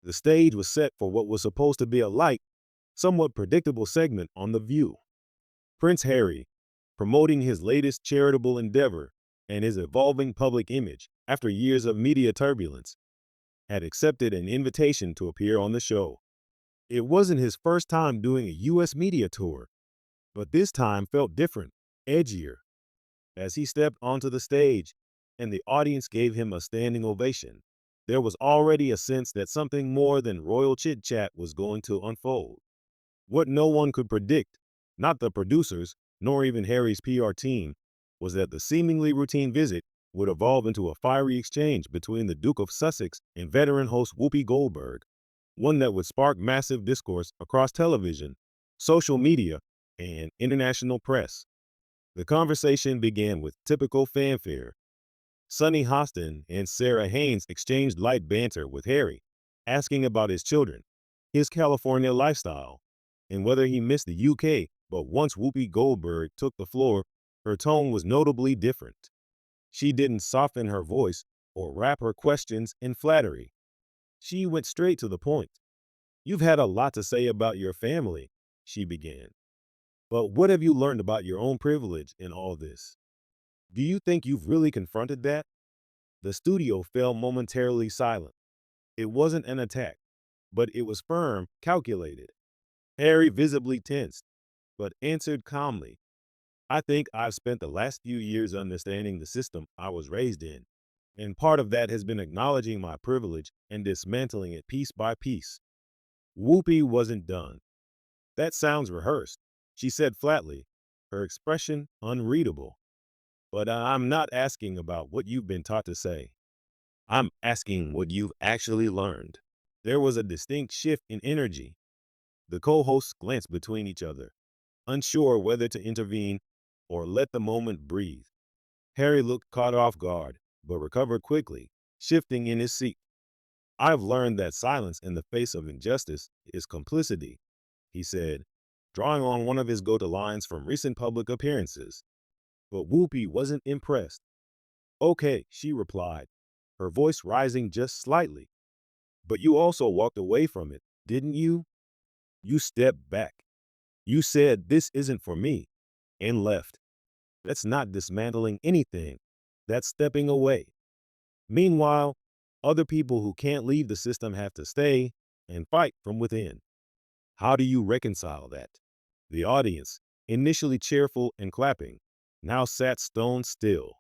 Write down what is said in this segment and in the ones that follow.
The stage was set for what was supposed to be a light, somewhat predictable segment on The View. Prince Harry, promoting his latest charitable endeavor and his evolving public image after years of media turbulence, had accepted an invitation to appear on the show. It wasn't his first time doing a U.S. media tour, but this time felt different, edgier. As he stepped onto the stage and the audience gave him a standing ovation, there was already a sense that something more than royal chit-chat was going to unfold. What no one could predict, not the producers, nor even Harry's PR team, was that the seemingly routine visit would evolve into a fiery exchange between the Duke of Sussex and veteran host Whoopi Goldberg, one that would spark massive discourse across television, social media, and international press. The conversation began with typical fanfare. Sunny Hostin and Sarah Haynes exchanged light banter with Harry, asking about his children, his California lifestyle, and whether he missed the UK. But once Whoopi Goldberg took the floor, her tone was notably different. She didn't soften her voice or wrap her questions in flattery. She went straight to the point. "You've had a lot to say about your family," she began. "But what have you learned about your own privilege in all this? Do you think you've really confronted that?" The studio fell momentarily silent. It wasn't an attack, but it was firm, calculated. Harry visibly tensed, but answered calmly, "I think I've spent the last few years understanding the system I was raised in, and part of that has been acknowledging my privilege and dismantling it piece by piece." Whoopi wasn't done. "That sounds rehearsed," she said flatly, her expression unreadable. "But I'm not asking about what you've been taught to say. I'm asking what you've actually learned." There was a distinct shift in energy. The co-hosts glanced between each other, unsure whether to intervene or let the moment breathe. Harry looked caught off guard, but recovered quickly, shifting in his seat. "I've learned that silence in the face of injustice is complicity," he said, drawing on one of his go-to lines from recent public appearances. But Whoopi wasn't impressed. "Okay," she replied, her voice rising just slightly. "But you also walked away from it, didn't you? You stepped back. You said, 'This isn't for me,' and left. That's not dismantling anything. That's stepping away. Meanwhile, other people who can't leave the system have to stay and fight from within. How do you reconcile that?" The audience, initially cheerful and clapping, now sat stone still.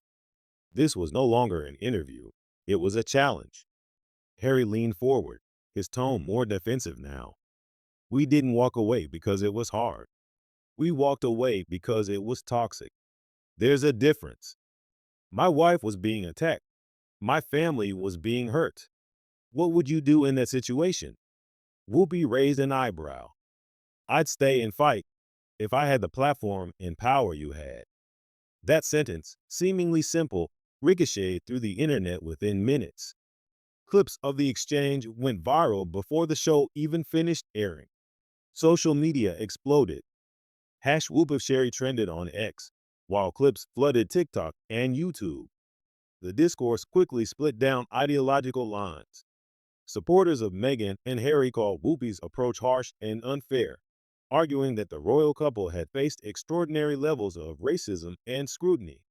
This was no longer an interview. It was a challenge. Harry leaned forward, his tone more defensive now. "We didn't walk away because it was hard. We walked away because it was toxic. There's a difference. My wife was being attacked. My family was being hurt. What would you do in that situation?" Whoopi raised an eyebrow. "I'd stay and fight if I had the platform and power you had." That sentence, seemingly simple, ricocheted through the internet within minutes. Clips of the exchange went viral before the show even finished airing. Social media exploded. #WhoopIfSherry trended on X, while clips flooded TikTok and YouTube. The discourse quickly split down ideological lines. Supporters of Meghan and Harry called Whoopi's approach harsh and unfair, arguing that the royal couple had faced extraordinary levels of racism and scrutiny.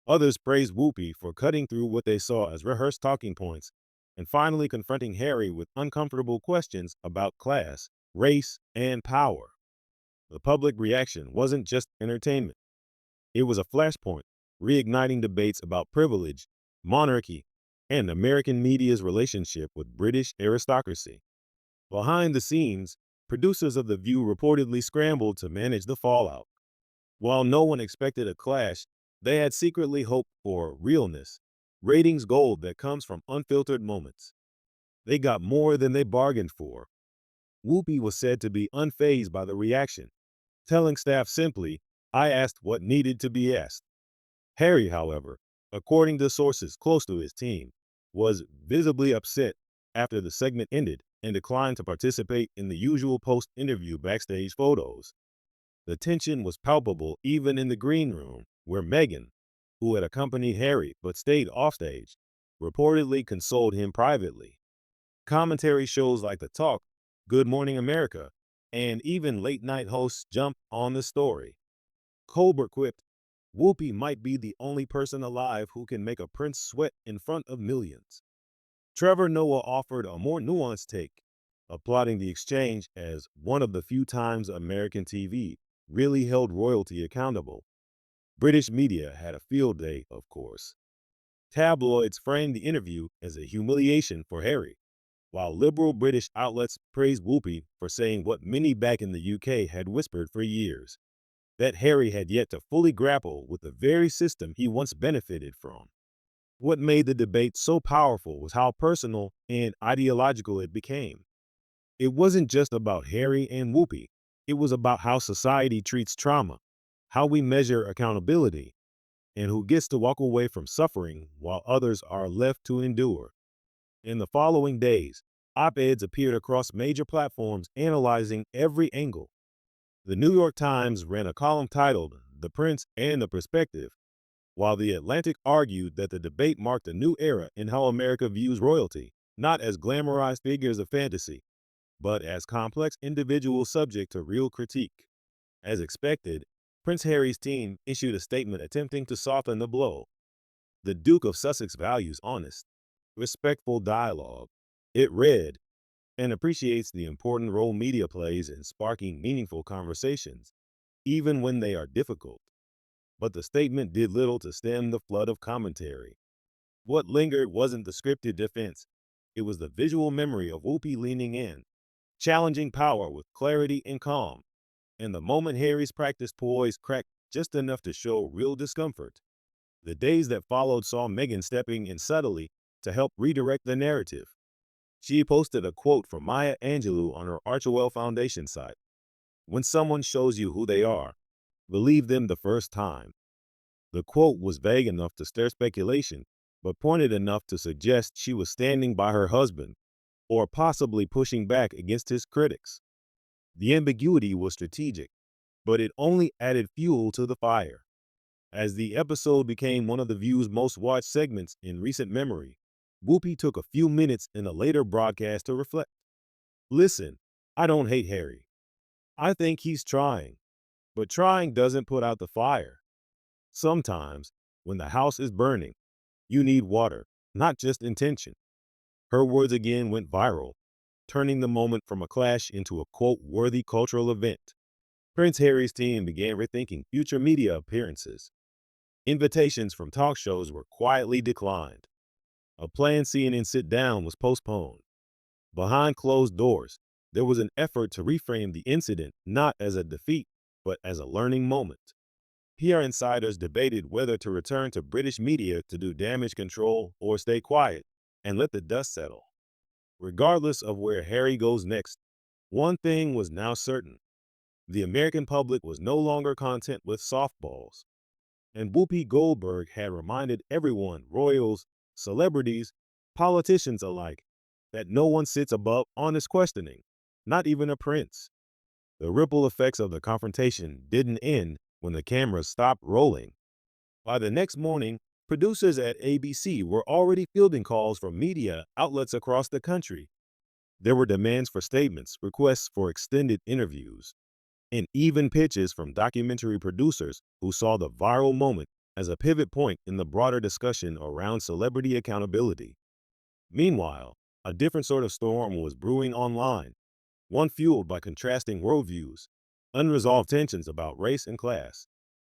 Others praised Whoopi for cutting through what they saw as rehearsed talking points and finally confronting Harry with uncomfortable questions about class, race, and power. The public reaction wasn't just entertainment. It was a flashpoint, reigniting debates about privilege, monarchy, and American media's relationship with British aristocracy. Behind the scenes, producers of The View reportedly scrambled to manage the fallout. While no one expected a clash, they had secretly hoped for realness, ratings gold that comes from unfiltered moments. They got more than they bargained for. Whoopi was said to be unfazed by the reaction, telling staff simply, "I asked what needed to be asked." Harry, however, according to sources close to his team, was visibly upset after the segment ended and declined to participate in the usual post-interview backstage photos. The tension was palpable even in the green room, where Meghan, who had accompanied Harry but stayed offstage, reportedly consoled him privately. Commentary shows like The Talk, Good Morning America, and even late-night hosts jump on the story. Colbert quipped, Whoopi might be the only person alive who can make a prince sweat in front of millions. Trevor Noah offered a more nuanced take, applauding the exchange as one of the few times American TV really held royalty accountable. British media had a field day, of course. Tabloids framed the interview as a humiliation for Harry, while liberal British outlets praised Whoopi for saying what many back in the UK had whispered for years, that Harry had yet to fully grapple with the very system he once benefited from. What made the debate so powerful was how personal and ideological it became. It wasn't just about Harry and Whoopi. It was about how society treats trauma, how we measure accountability, and who gets to walk away from suffering while others are left to endure. In the following days, op-eds appeared across major platforms analyzing every angle. The New York Times ran a column titled The Prince and the Perspective, while The Atlantic argued that the debate marked a new era in how America views royalty, not as glamorized figures of fantasy, but as complex individuals subject to real critique. As expected, Prince Harry's team issued a statement attempting to soften the blow. The Duke of Sussex values honest, respectful dialogue. It read, and appreciates the important role media plays in sparking meaningful conversations, even when they are difficult. But the statement did little to stem the flood of commentary. What lingered wasn't the scripted defense, it was the visual memory of Whoopi leaning in, challenging power with clarity and calm. And the moment Harry's practiced poise cracked just enough to show real discomfort, the days that followed saw Meghan stepping in subtly to help redirect the narrative. She posted a quote from Maya Angelou on her Archewell Foundation site. When someone shows you who they are, believe them the first time. The quote was vague enough to stir speculation, but pointed enough to suggest she was standing by her husband, or possibly pushing back against his critics. The ambiguity was strategic, but it only added fuel to the fire. As the episode became one of The View's most watched segments in recent memory, Whoopi took a few minutes in a later broadcast to reflect. Listen, I don't hate Harry. I think he's trying, but trying doesn't put out the fire. Sometimes, when the house is burning, you need water, not just intention. Her words again went viral, turning the moment from a clash into a quote-worthy cultural event. Prince Harry's team began rethinking future media appearances. Invitations from talk shows were quietly declined. A planned CNN sit-down was postponed. Behind closed doors, there was an effort to reframe the incident not as a defeat, but as a learning moment. PR insiders debated whether to return to British media to do damage control or stay quiet and let the dust settle. Regardless of where Harry goes next, one thing was now certain. The American public was no longer content with softballs. And Whoopi Goldberg had reminded everyone, royals, celebrities, politicians alike, that no one sits above honest questioning, not even a prince. The ripple effects of the confrontation didn't end when the cameras stopped rolling. By the next morning, producers at ABC were already fielding calls from media outlets across the country. There were demands for statements, requests for extended interviews, and even pitches from documentary producers who saw the viral moment as a pivot point in the broader discussion around celebrity accountability. Meanwhile, a different sort of storm was brewing online, one fueled by contrasting worldviews, unresolved tensions about race and class,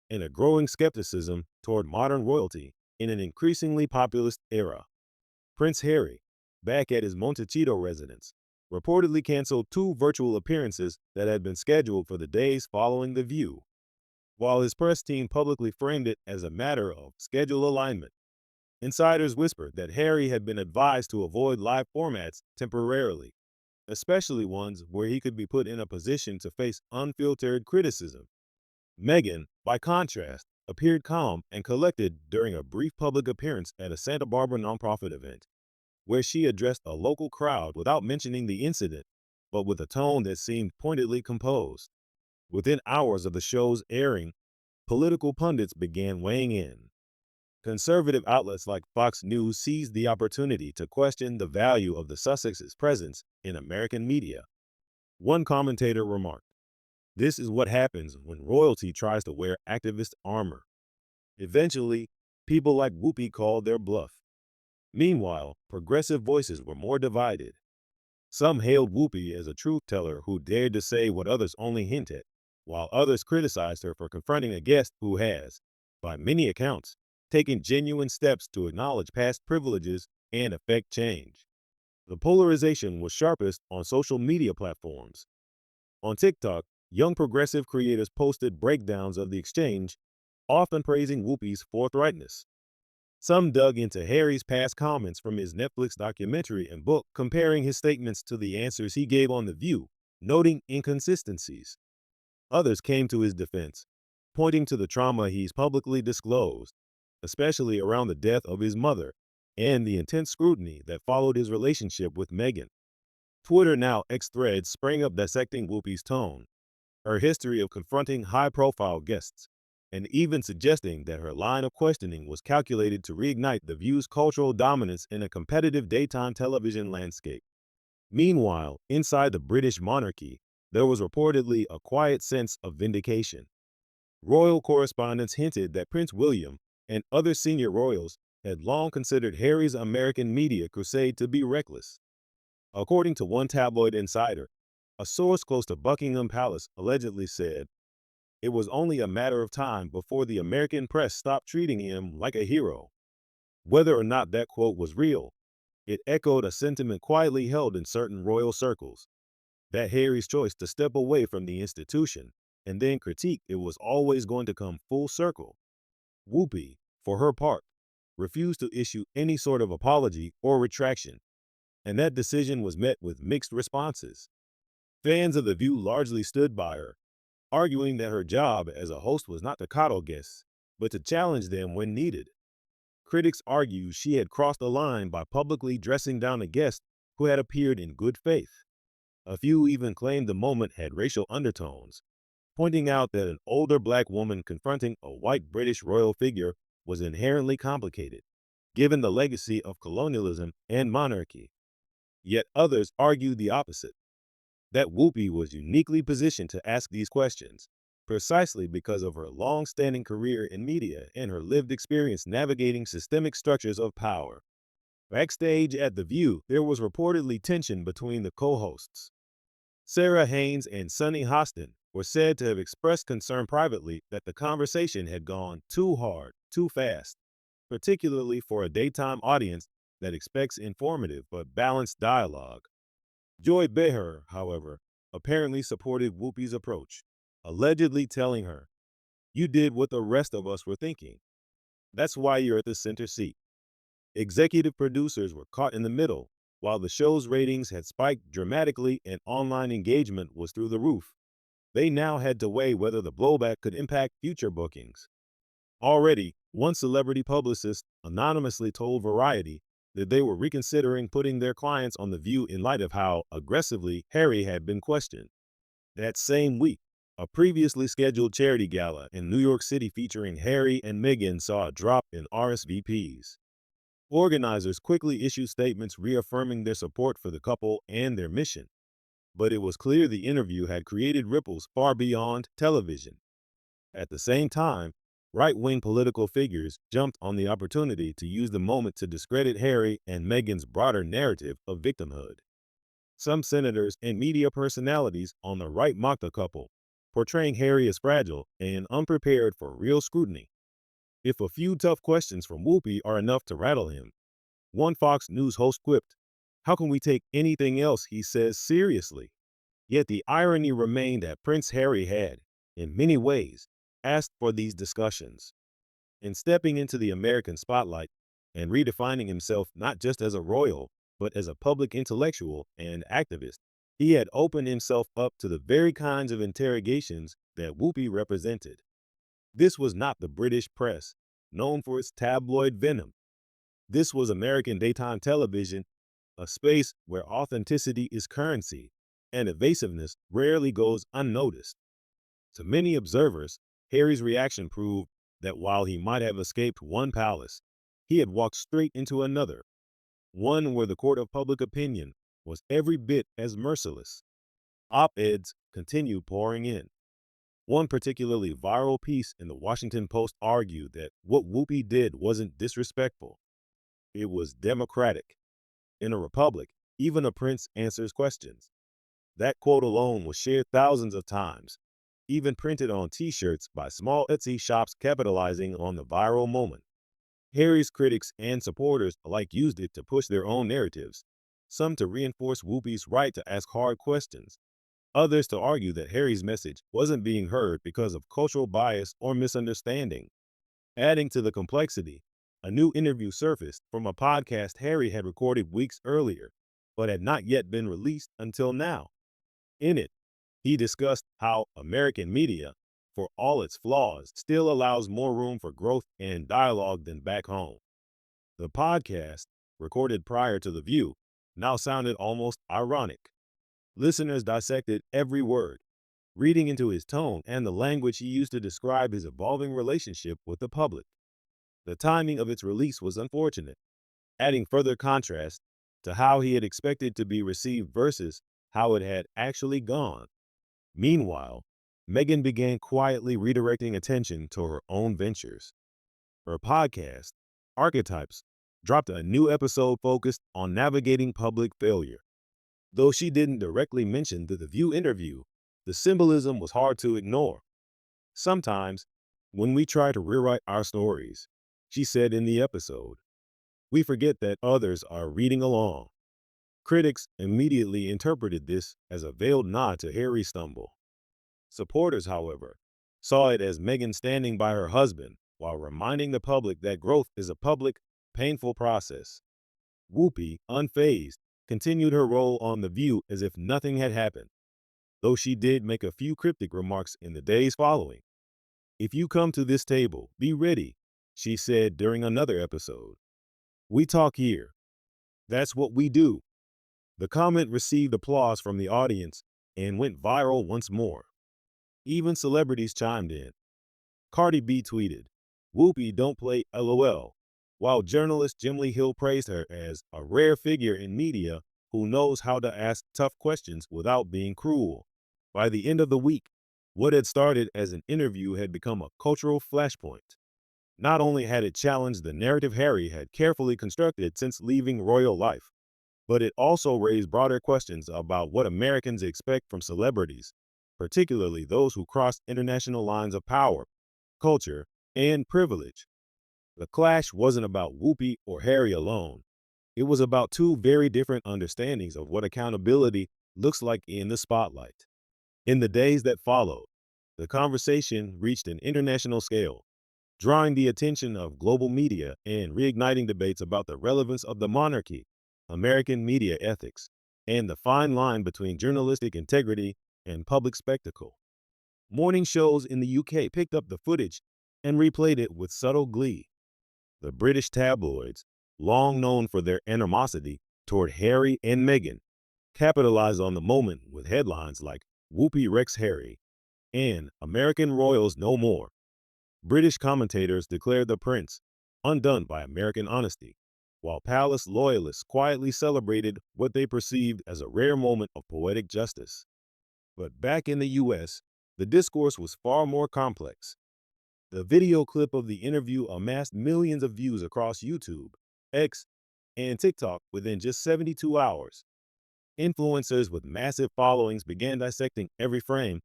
and a growing skepticism toward modern royalty in an increasingly populist era. Prince Harry, back at his Montecito residence, reportedly canceled two virtual appearances that had been scheduled for the days following The View, while his press team publicly framed it as a matter of schedule alignment. Insiders whispered that Harry had been advised to avoid live formats temporarily, especially ones where he could be put in a position to face unfiltered criticism. Meghan, by contrast, appeared calm and collected during a brief public appearance at a Santa Barbara nonprofit event, where she addressed a local crowd without mentioning the incident, but with a tone that seemed pointedly composed. Within hours of the show's airing, political pundits began weighing in. Conservative outlets like Fox News seized the opportunity to question the value of the Sussexes' presence in American media. One commentator remarked, "This is what happens when royalty tries to wear activist armor." Eventually, people like Whoopi called their bluff. Meanwhile, progressive voices were more divided. Some hailed Whoopi as a truth teller who dared to say what others only hint at, while others criticized her for confronting a guest who has, by many accounts, taken genuine steps to acknowledge past privileges and effect change. The polarization was sharpest on social media platforms. On TikTok, young progressive creators posted breakdowns of the exchange, often praising Whoopi's forthrightness. Some dug into Harry's past comments from his Netflix documentary and book, comparing his statements to the answers he gave on The View, noting inconsistencies. Others came to his defense, pointing to the trauma he's publicly disclosed, especially around the death of his mother and the intense scrutiny that followed his relationship with Meghan. Twitter, now X threads, sprang up dissecting Whoopi's tone, her history of confronting high-profile guests, and even suggesting that her line of questioning was calculated to reignite The View's cultural dominance in a competitive daytime television landscape. Meanwhile, inside the British monarchy, there was reportedly a quiet sense of vindication. Royal correspondents hinted that Prince William and other senior royals had long considered Harry's American media crusade to be reckless. According to one tabloid insider, a source close to Buckingham Palace allegedly said, "It was only a matter of time before the American press stopped treating him like a hero." Whether or not that quote was real, it echoed a sentiment quietly held in certain royal circles, that Harry's choice to step away from the institution and then critique it was always going to come full circle. Whoopi, for her part, refused to issue any sort of apology or retraction, and that decision was met with mixed responses. Fans of The View largely stood by her, arguing that her job as a host was not to coddle guests, but to challenge them when needed. Critics argued she had crossed the line by publicly dressing down a guest who had appeared in good faith. A few even claimed the moment had racial undertones, pointing out that an older black woman confronting a white British royal figure was inherently complicated, given the legacy of colonialism and monarchy. Yet others argued the opposite, that Whoopi was uniquely positioned to ask these questions, precisely because of her long-standing career in media and her lived experience navigating systemic structures of power. Backstage at The View, there was reportedly tension between the co-hosts. Sarah Haynes and Sunny Hostin were said to have expressed concern privately that the conversation had gone too hard, too fast, particularly for a daytime audience that expects informative but balanced dialogue. Joy Behar, however, apparently supported Whoopi's approach, allegedly telling her, "You did what the rest of us were thinking. That's why you're at the center seat." Executive producers were caught in the middle. While the show's ratings had spiked dramatically and online engagement was through the roof, they now had to weigh whether the blowback could impact future bookings. Already, one celebrity publicist anonymously told Variety that they were reconsidering putting their clients on The View in light of how aggressively Harry had been questioned. That same week, a previously scheduled charity gala in New York City featuring Harry and Meghan saw a drop in RSVPs. Organizers quickly issued statements reaffirming their support for the couple and their mission, but it was clear the interview had created ripples far beyond television. At the same time, right-wing political figures jumped on the opportunity to use the moment to discredit Harry and Meghan's broader narrative of victimhood. Some senators and media personalities on the right mocked the couple, portraying Harry as fragile and unprepared for real scrutiny. If a few tough questions from Whoopi are enough to rattle him, one Fox News host quipped, "How can we take anything else he says seriously?" Yet the irony remained that Prince Harry had, in many ways, asked for these discussions. In stepping into the American spotlight and redefining himself not just as a royal, but as a public intellectual and activist, he had opened himself up to the very kinds of interrogations that Whoopi represented. This was not the British press, known for its tabloid venom. This was American daytime television, a space where authenticity is currency and evasiveness rarely goes unnoticed. To many observers, Harry's reaction proved that while he might have escaped one palace, he had walked straight into another, one where the court of public opinion was every bit as merciless. Op-eds continued pouring in. One particularly viral piece in the Washington Post argued that what Whoopi did wasn't disrespectful. It was democratic. In a republic, even a prince answers questions. That quote alone was shared thousands of times, even printed on t-shirts by small Etsy shops capitalizing on the viral moment. Harry's critics and supporters alike used it to push their own narratives, some to reinforce Whoopi's right to ask hard questions, others to argue that Harry's message wasn't being heard because of cultural bias or misunderstanding. Adding to the complexity, a new interview surfaced from a podcast Harry had recorded weeks earlier, but had not yet been released until now. In it, he discussed how American media, for all its flaws, still allows more room for growth and dialogue than back home. The podcast, recorded prior to The View, now sounded almost ironic. Listeners dissected every word, reading into his tone and the language he used to describe his evolving relationship with the public. The timing of its release was unfortunate, adding further contrast to how he had expected to be received versus how it had actually gone. Meanwhile, Meghan began quietly redirecting attention to her own ventures. Her podcast, Archetypes, dropped a new episode focused on navigating public failure. Though she didn't directly mention The View interview, the symbolism was hard to ignore. Sometimes, when we try to rewrite our stories, she said in the episode, we forget that others are reading along. Critics immediately interpreted this as a veiled nod to Harry's stumble. Supporters, however, saw it as Meghan standing by her husband while reminding the public that growth is a public, painful process. Whoopi, unfazed, continued her role on The View as if nothing had happened, though she did make a few cryptic remarks in the days following. If you come to this table, be ready, she said during another episode. We talk here. That's what we do. The comment received applause from the audience and went viral once more. Even celebrities chimed in. Cardi B tweeted, Whoopi don't play LOL, while journalist Jim Lee Hill praised her as a rare figure in media who knows how to ask tough questions without being cruel. By the end of the week, what had started as an interview had become a cultural flashpoint. Not only had it challenged the narrative Harry had carefully constructed since leaving royal life, but it also raised broader questions about what Americans expect from celebrities, particularly those who cross international lines of power, culture, and privilege. The clash wasn't about Whoopi or Harry alone. It was about two very different understandings of what accountability looks like in the spotlight. In the days that followed, the conversation reached an international scale, drawing the attention of global media and reigniting debates about the relevance of the monarchy, American media ethics, and the fine line between journalistic integrity and public spectacle. Morning shows in the UK picked up the footage and replayed it with subtle glee. The British tabloids, long known for their animosity toward Harry and Meghan, capitalized on the moment with headlines like Whoopi wrecks Harry and American royals no more. British commentators declared the prince undone by American honesty, while palace loyalists quietly celebrated what they perceived as a rare moment of poetic justice. But back in the US, the discourse was far more complex. The video clip of the interview amassed millions of views across YouTube, X, and TikTok within just 72 hours. Influencers with massive followings began dissecting every frame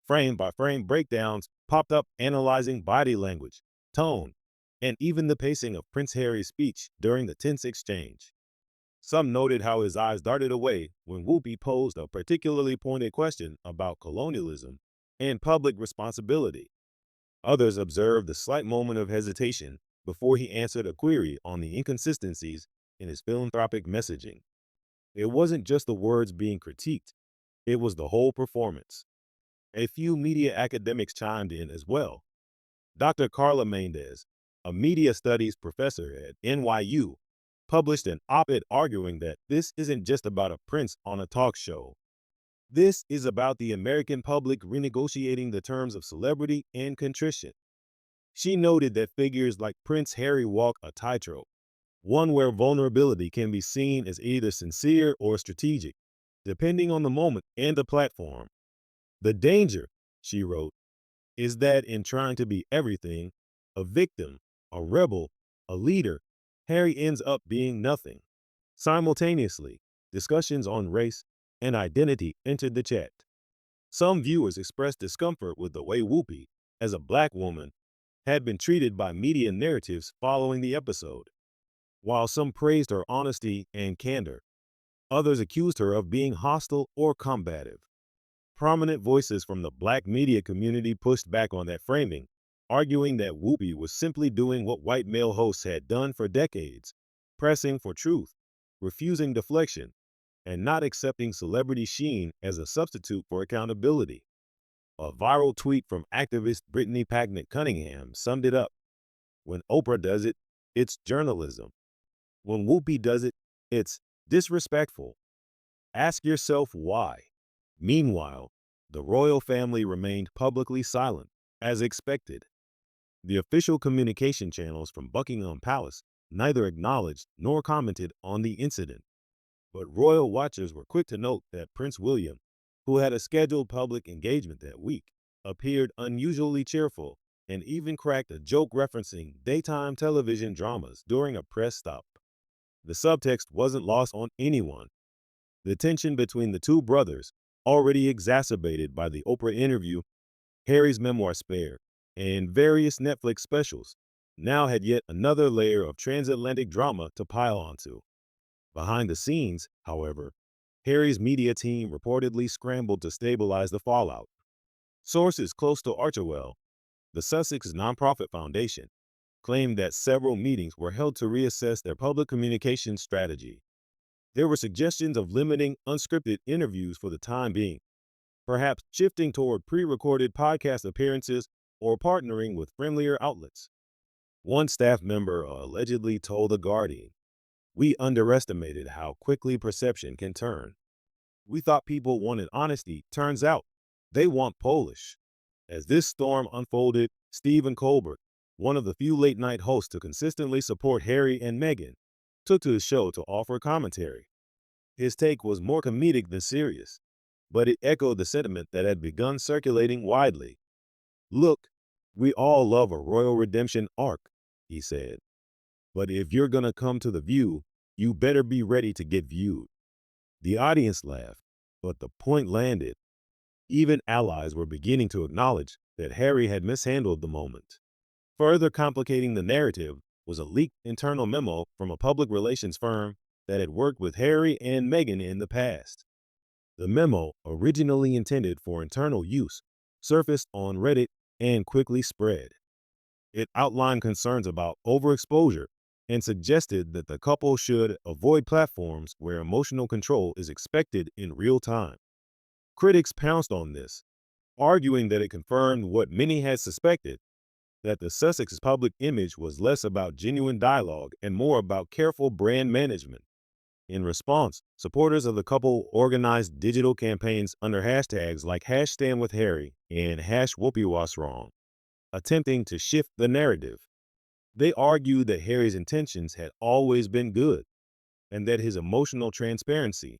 by frame breakdowns popped up analyzing body language, tone, and even the pacing of Prince Harry's speech during the tense exchange. Some noted how his eyes darted away when Whoopi posed a particularly pointed question about colonialism and public responsibility. Others observed the slight moment of hesitation before he answered a query on the inconsistencies in his philanthropic messaging. It wasn't just the words being critiqued, it was the whole performance. A few media academics chimed in as well. Dr. Carla Mendez, a media studies professor at NYU, published an op-ed arguing that this isn't just about a prince on a talk show. This is about the American public renegotiating the terms of celebrity and contrition. She noted that figures like Prince Harry walk a tightrope, one where vulnerability can be seen as either sincere or strategic, depending on the moment and the platform. The danger, she wrote, is that in trying to be everything, a victim, a rebel, a leader, Harry ends up being nothing. Simultaneously, discussions on race and identity entered the chat. Some viewers expressed discomfort with the way Whoopi, as a black woman, had been treated by media narratives following the episode. While some praised her honesty and candor, others accused her of being hostile or combative. Prominent voices from the black media community pushed back on that framing, arguing that Whoopi was simply doing what white male hosts had done for decades, pressing for truth, refusing deflection, and not accepting celebrity sheen as a substitute for accountability. A viral tweet from activist Brittany Pagnett Cunningham summed it up. When Oprah does it, it's journalism. When Whoopi does it, it's disrespectful. Ask yourself why. Meanwhile, the royal family remained publicly silent, as expected. The official communication channels from Buckingham Palace neither acknowledged nor commented on the incident. But royal watchers were quick to note that Prince William, who had a scheduled public engagement that week, appeared unusually cheerful and even cracked a joke referencing daytime television dramas during a press stop. The subtext wasn't lost on anyone. The tension between the two brothers, already exacerbated by the Oprah interview, Harry's memoir Spare, and various Netflix specials, now had yet another layer of transatlantic drama to pile onto. Behind the scenes, however, Harry's media team reportedly scrambled to stabilize the fallout. Sources close to Archewell, the Sussex nonprofit foundation, claimed that several meetings were held to reassess their public communication strategy. There were suggestions of limiting unscripted interviews for the time being, perhaps shifting toward pre-recorded podcast appearances or partnering with friendlier outlets. One staff member allegedly told The Guardian, "We underestimated how quickly perception can turn. We thought people wanted honesty. Turns out, they want Polish." As this storm unfolded, Stephen Colbert, one of the few late-night hosts to consistently support Harry and Meghan, took to his show to offer commentary. His take was more comedic than serious, but it echoed the sentiment that had begun circulating widely. "Look, we all love a royal redemption arc," he said. "But if you're gonna come to The View, you better be ready to get viewed." The audience laughed, but the point landed. Even allies were beginning to acknowledge that Harry had mishandled the moment. Further complicating the narrative was a leaked internal memo from a public relations firm that had worked with Harry and Meghan in the past. The memo, originally intended for internal use, surfaced on Reddit and quickly spread. It outlined concerns about overexposure and suggested that the couple should avoid platforms where emotional control is expected in real time. Critics pounced on this, arguing that it confirmed what many had suspected, that the Sussex public image was less about genuine dialogue and more about careful brand management. In response, supporters of the couple organized digital campaigns under hashtags like #StandWithHarry and #WhoopiWasWrong, attempting to shift the narrative. They argued that Harry's intentions had always been good, and that his emotional transparency,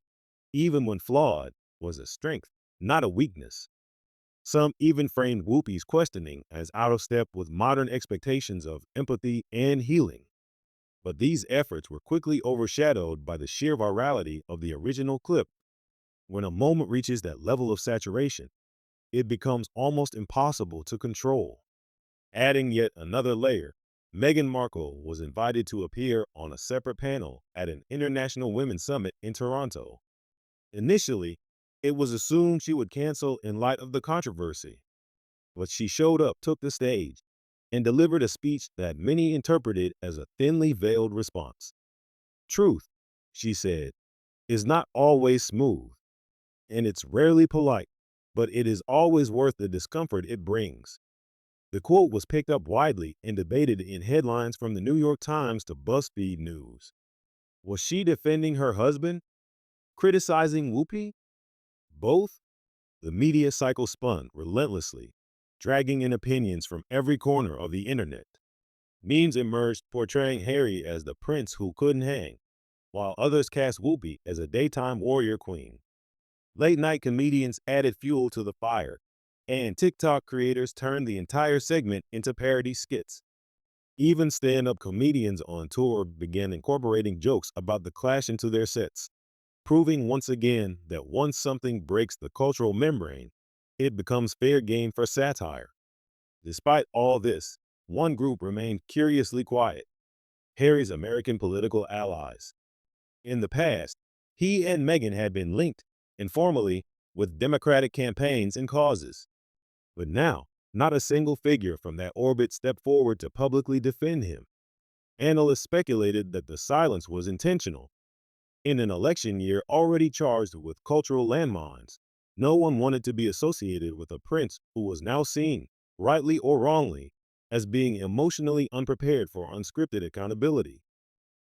even when flawed, was a strength, not a weakness. Some even framed Whoopi's questioning as out of step with modern expectations of empathy and healing. But these efforts were quickly overshadowed by the sheer virality of the original clip. When a moment reaches that level of saturation, it becomes almost impossible to control. Adding yet another layer, Meghan Markle was invited to appear on a separate panel at an International Women's Summit in Toronto. Initially, it was assumed she would cancel in light of the controversy, but she showed up, took the stage, and delivered a speech that many interpreted as a thinly veiled response. "Truth," she said, "is not always smooth, and it's rarely polite, but it is always worth the discomfort it brings." The quote was picked up widely and debated in headlines from the New York Times to BuzzFeed News. Was she defending her husband? Criticizing Whoopi? Both? The media cycle spun relentlessly, dragging in opinions from every corner of the internet. Memes emerged portraying Harry as the prince who couldn't hang, while others cast Whoopi as a daytime warrior queen. Late-night comedians added fuel to the fire, and TikTok creators turned the entire segment into parody skits. Even stand-up comedians on tour began incorporating jokes about the clash into their sets, proving once again that once something breaks the cultural membrane, it becomes fair game for satire. Despite all this, one group remained curiously quiet: Harry's American political allies. In the past, he and Meghan had been linked, informally, with Democratic campaigns and causes. But now, not a single figure from that orbit stepped forward to publicly defend him. Analysts speculated that the silence was intentional. In an election year already charged with cultural landmines, no one wanted to be associated with a prince who was now seen, rightly or wrongly, as being emotionally unprepared for unscripted accountability.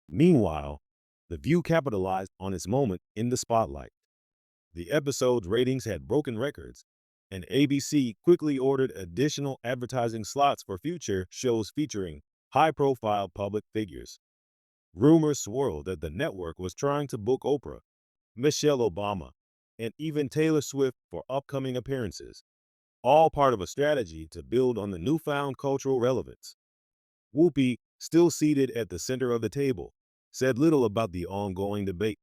Meanwhile, The View capitalized on its moment in the spotlight. The episode's ratings had broken records, and ABC quickly ordered additional advertising slots for future shows featuring high-profile public figures. Rumors swirled that the network was trying to book Oprah, Michelle Obama, and even Taylor Swift for upcoming appearances, all part of a strategy to build on the newfound cultural relevance. Whoopi, still seated at the center of the table, said little about the ongoing debate,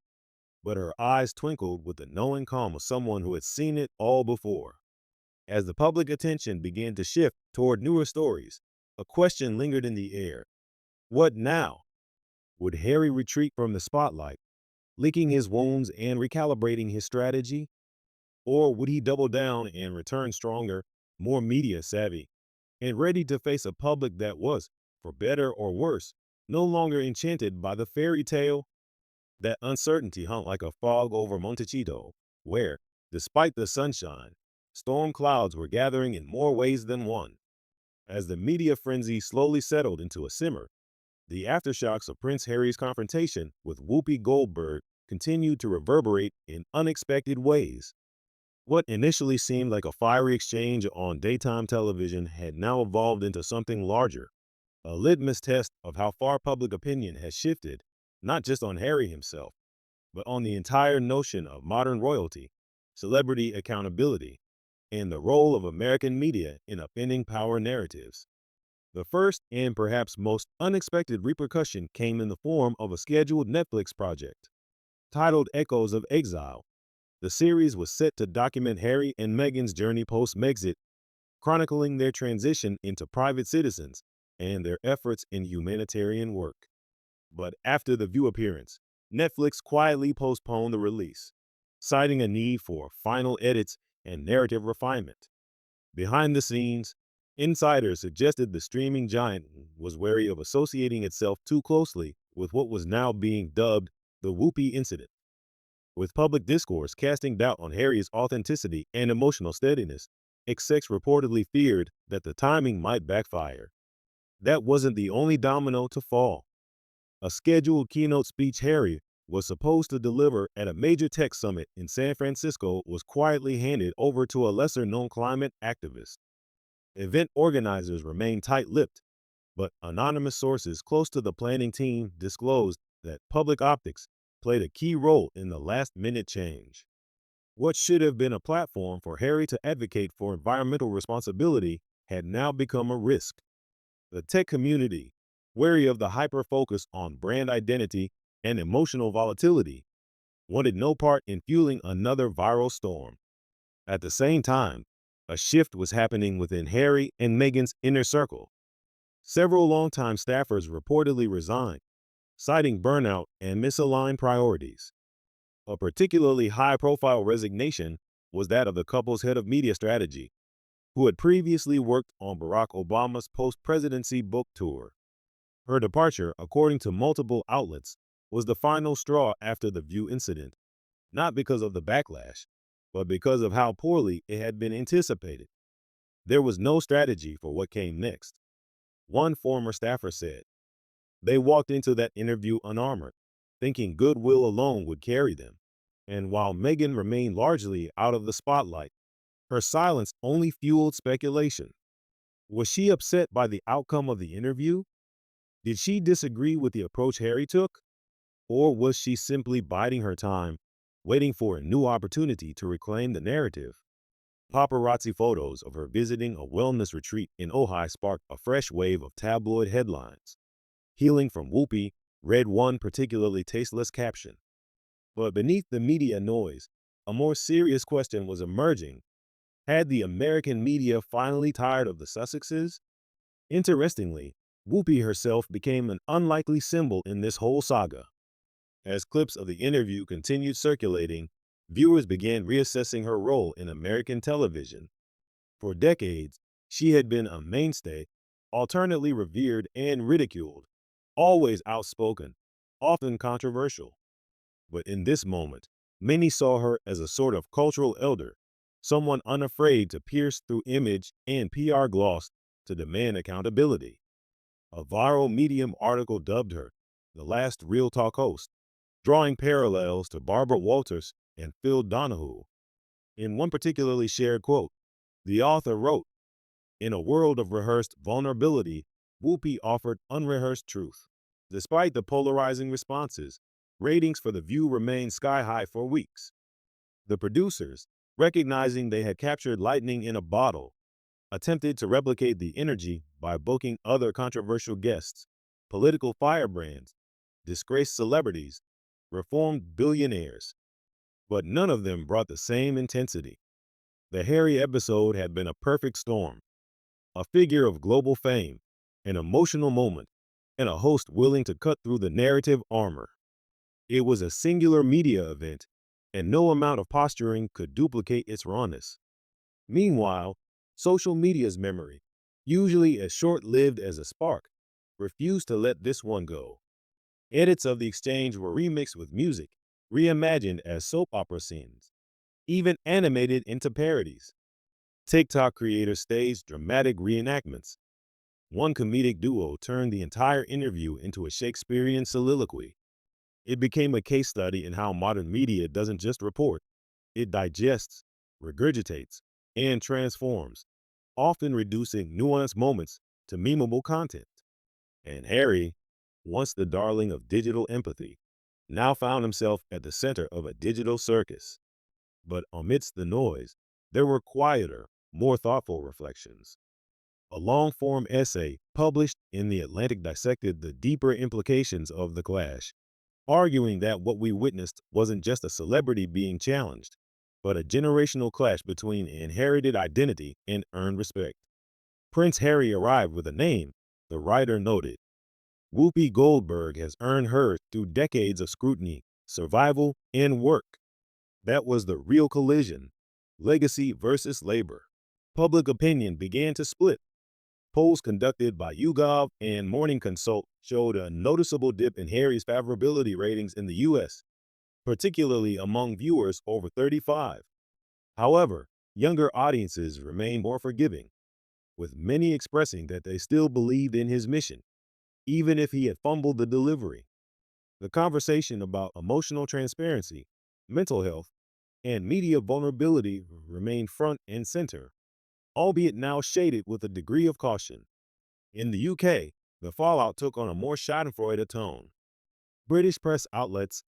but her eyes twinkled with the knowing calm of someone who had seen it all before. As the public attention began to shift toward newer stories, a question lingered in the air. What now? Would Harry retreat from the spotlight, licking his wounds and recalibrating his strategy? Or would he double down and return stronger, more media savvy, and ready to face a public that was, for better or worse, no longer enchanted by the fairy tale? That uncertainty hung like a fog over Montecito, where, despite the sunshine, storm clouds were gathering in more ways than one. As the media frenzy slowly settled into a simmer, the aftershocks of Prince Harry's confrontation with Whoopi Goldberg continued to reverberate in unexpected ways. What initially seemed like a fiery exchange on daytime television had now evolved into something larger, a litmus test of how far public opinion has shifted, not just on Harry himself, but on the entire notion of modern royalty, celebrity accountability, and the role of American media in upending power narratives. The first and perhaps most unexpected repercussion came in the form of a scheduled Netflix project. Titled Echoes of Exile, the series was set to document Harry and Meghan's journey post-Megxit, chronicling their transition into private citizens and their efforts in humanitarian work. But after the View appearance, Netflix quietly postponed the release, citing a need for final edits and narrative refinement. Behind the scenes, insiders suggested the streaming giant was wary of associating itself too closely with what was now being dubbed the Whoopi incident. With public discourse casting doubt on Harry's authenticity and emotional steadiness, execs reportedly feared that the timing might backfire. That wasn't the only domino to fall. A scheduled keynote speech Harry was supposed to deliver at a major tech summit in San Francisco was quietly handed over to a lesser-known climate activist. Event organizers remained tight-lipped, but anonymous sources close to the planning team disclosed that public optics played a key role in the last-minute change. What should have been a platform for Harry to advocate for environmental responsibility had now become a risk. The tech community, wary of the hyper-focus on brand identity and emotional volatility, wanted no part in fueling another viral storm. At the same time, a shift was happening within Harry and Meghan's inner circle. Several longtime staffers reportedly resigned, citing burnout and misaligned priorities. A particularly high-profile resignation was that of the couple's head of media strategy, who had previously worked on Barack Obama's post-presidency book tour. Her departure, according to multiple outlets, was the final straw after the View incident, not because of the backlash, but because of how poorly it had been anticipated. There was no strategy for what came next. One former staffer said, "They walked into that interview unarmored, thinking goodwill alone would carry them." And while Meghan remained largely out of the spotlight, her silence only fueled speculation. Was she upset by the outcome of the interview? Did she disagree with the approach Harry took? Or was she simply biding her time, waiting for a new opportunity to reclaim the narrative? Paparazzi photos of her visiting a wellness retreat in Ojai sparked a fresh wave of tabloid headlines. Healing from Whoopi read one particularly tasteless caption. But beneath the media noise, a more serious question was emerging. Had the American media finally tired of the Sussexes? Interestingly, Whoopi herself became an unlikely symbol in this whole saga. As clips of the interview continued circulating, viewers began reassessing her role in American television. For decades, she had been a mainstay, alternately revered and ridiculed, always outspoken, often controversial. But in this moment, many saw her as a sort of cultural elder, someone unafraid to pierce through image and PR gloss to demand accountability. A viral Medium article dubbed her the last real talk host, drawing parallels to Barbara Walters and Phil Donahue. In one particularly shared quote, the author wrote, "In a world of rehearsed vulnerability, Whoopi offered unrehearsed truth." Despite the polarizing responses, ratings for The View remained sky high for weeks. The producers, recognizing they had captured lightning in a bottle, attempted to replicate the energy by booking other controversial guests, political firebrands, disgraced celebrities, reformed billionaires. But none of them brought the same intensity. The Harry episode had been a perfect storm, a figure of global fame, an emotional moment, and a host willing to cut through the narrative armor. It was a singular media event, and no amount of posturing could duplicate its rawness. Meanwhile, social media's memory, usually as short-lived as a spark, refused to let this one go. Edits of the exchange were remixed with music, reimagined as soap opera scenes, even animated into parodies. TikTok creators staged dramatic reenactments. One comedic duo turned the entire interview into a Shakespearean soliloquy. It became a case study in how modern media doesn't just report, it digests, regurgitates, and transforms, often reducing nuanced moments to memeable content. And Harry, once the darling of digital empathy, now found himself at the center of a digital circus. But amidst the noise, there were quieter, more thoughtful reflections. A long-form essay published in The Atlantic dissected the deeper implications of the clash, arguing that what we witnessed wasn't just a celebrity being challenged, but a generational clash between inherited identity and earned respect. Prince Harry arrived with a name, the writer noted. Whoopi Goldberg has earned hers through decades of scrutiny, survival, and work. That was the real collision, legacy versus labor. Public opinion began to split. Polls conducted by YouGov and Morning Consult showed a noticeable dip in Harry's favorability ratings in the U.S., particularly among viewers over 35. However, younger audiences remained more forgiving, with many expressing that they still believed in his mission, even if he had fumbled the delivery. The conversation about emotional transparency, mental health, and media vulnerability remained front and center, albeit now shaded with a degree of caution. In the UK, the fallout took on a more schadenfreude tone. British press outlets,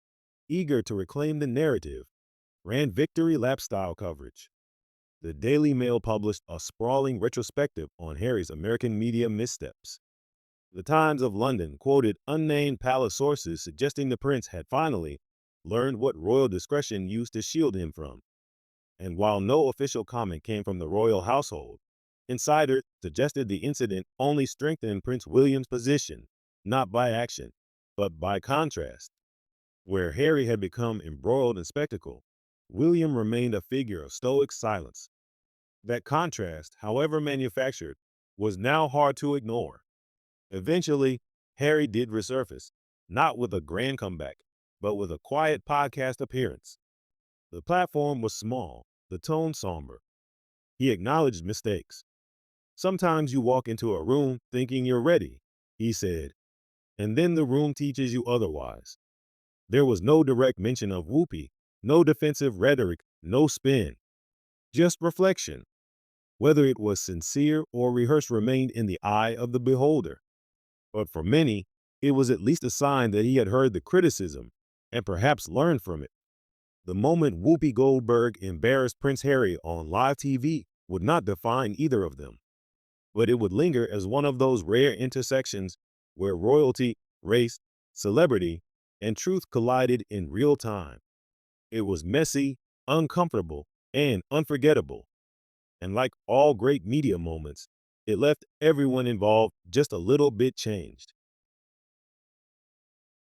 eager to reclaim the narrative, ran victory lap-style coverage. The Daily Mail published a sprawling retrospective on Harry's American media missteps. The Times of London quoted unnamed palace sources suggesting the prince had finally learned what royal discretion used to shield him from. And while no official comment came from the royal household, insiders suggested the incident only strengthened Prince William's position, not by action, but by contrast. Where Harry had become embroiled in spectacle, William remained a figure of stoic silence. That contrast, however manufactured, was now hard to ignore. Eventually, Harry did resurface, not with a grand comeback, but with a quiet podcast appearance. The platform was small, the tone somber. He acknowledged mistakes. "Sometimes you walk into a room thinking you're ready," he said, "and then the room teaches you otherwise." There was no direct mention of Whoopi, no defensive rhetoric, no spin. Just reflection. Whether it was sincere or rehearsed remained in the eye of the beholder. But for many, it was at least a sign that he had heard the criticism and perhaps learned from it. The moment Whoopi Goldberg embarrassed Prince Harry on live TV would not define either of them, but it would linger as one of those rare intersections where royalty, race, celebrity, and truth collided in real time. It was messy, uncomfortable, and unforgettable. And like all great media moments, it left everyone involved just a little bit changed.